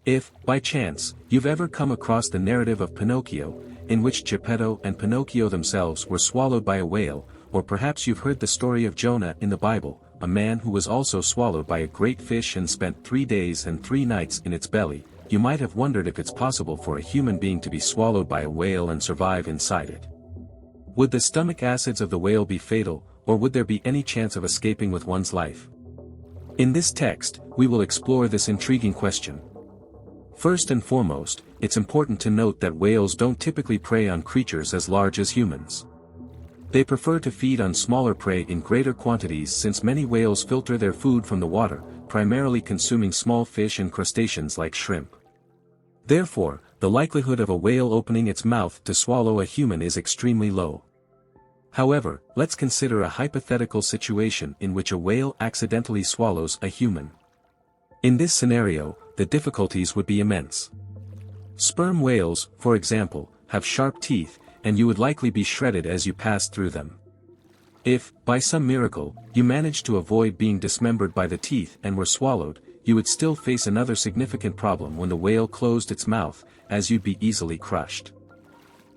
If, by chance, you've ever come across the narrative of Pinocchio, in which Geppetto and Pinocchio themselves were swallowed by a whale, or perhaps you've heard the story of Jonah in the Bible, a man who was also swallowed by a great fish and spent 3 days and 3 nights in its belly, you might have wondered if it's possible for a human being to be swallowed by a whale and survive inside it. Would the stomach acids of the whale be fatal, or would there be any chance of escaping with one's life? In this text, we will explore this intriguing question. First and foremost, it's important to note that whales don't typically prey on creatures as large as humans. They prefer to feed on smaller prey in greater quantities since many whales filter their food from the water, primarily consuming small fish and crustaceans like shrimp. Therefore, the likelihood of a whale opening its mouth to swallow a human is extremely low. However, let's consider a hypothetical situation in which a whale accidentally swallows a human. In this scenario, the difficulties would be immense. Sperm whales, for example, have sharp teeth, and you would likely be shredded as you passed through them. If, by some miracle, you managed to avoid being dismembered by the teeth and were swallowed, you would still face another significant problem when the whale closed its mouth, as you'd be easily crushed.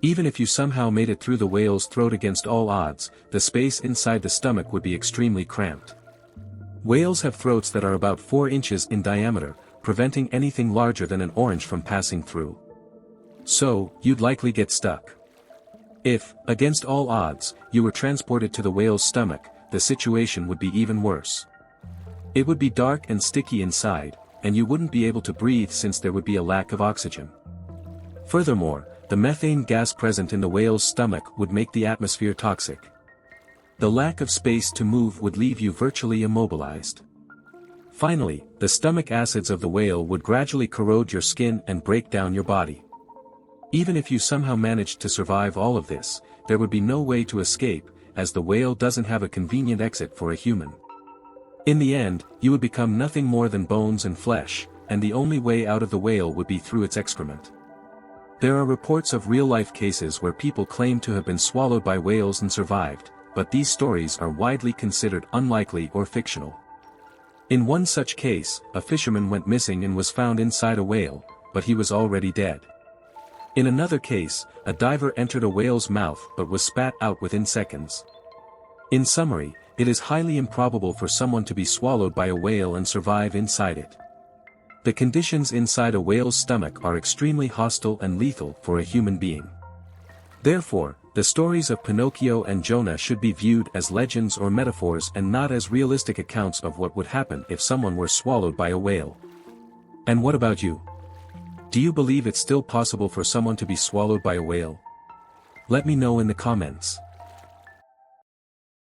Even if you somehow made it through the whale's throat against all odds, the space inside the stomach would be extremely cramped. Whales have throats that are about 4 inches in diameter, preventing anything larger than an orange from passing through. So, you'd likely get stuck. If, against all odds, you were transported to the whale's stomach, the situation would be even worse. It would be dark and sticky inside, and you wouldn't be able to breathe since there would be a lack of oxygen. Furthermore, the methane gas present in the whale's stomach would make the atmosphere toxic. The lack of space to move would leave you virtually immobilized. Finally, the stomach acids of the whale would gradually corrode your skin and break down your body. Even if you somehow managed to survive all of this, there would be no way to escape, as the whale doesn't have a convenient exit for a human. In the end, you would become nothing more than bones and flesh, and the only way out of the whale would be through its excrement. There are reports of real-life cases where people claim to have been swallowed by whales and survived, but these stories are widely considered unlikely or fictional. In one such case, a fisherman went missing and was found inside a whale, but he was already dead. In another case, a diver entered a whale's mouth but was spat out within seconds. In summary, it is highly improbable for someone to be swallowed by a whale and survive inside it. The conditions inside a whale's stomach are extremely hostile and lethal for a human being. Therefore, the stories of Pinocchio and Jonah should be viewed as legends or metaphors and not as realistic accounts of what would happen if someone were swallowed by a whale. And what about you? Do you believe it's still possible for someone to be swallowed by a whale? Let me know in the comments.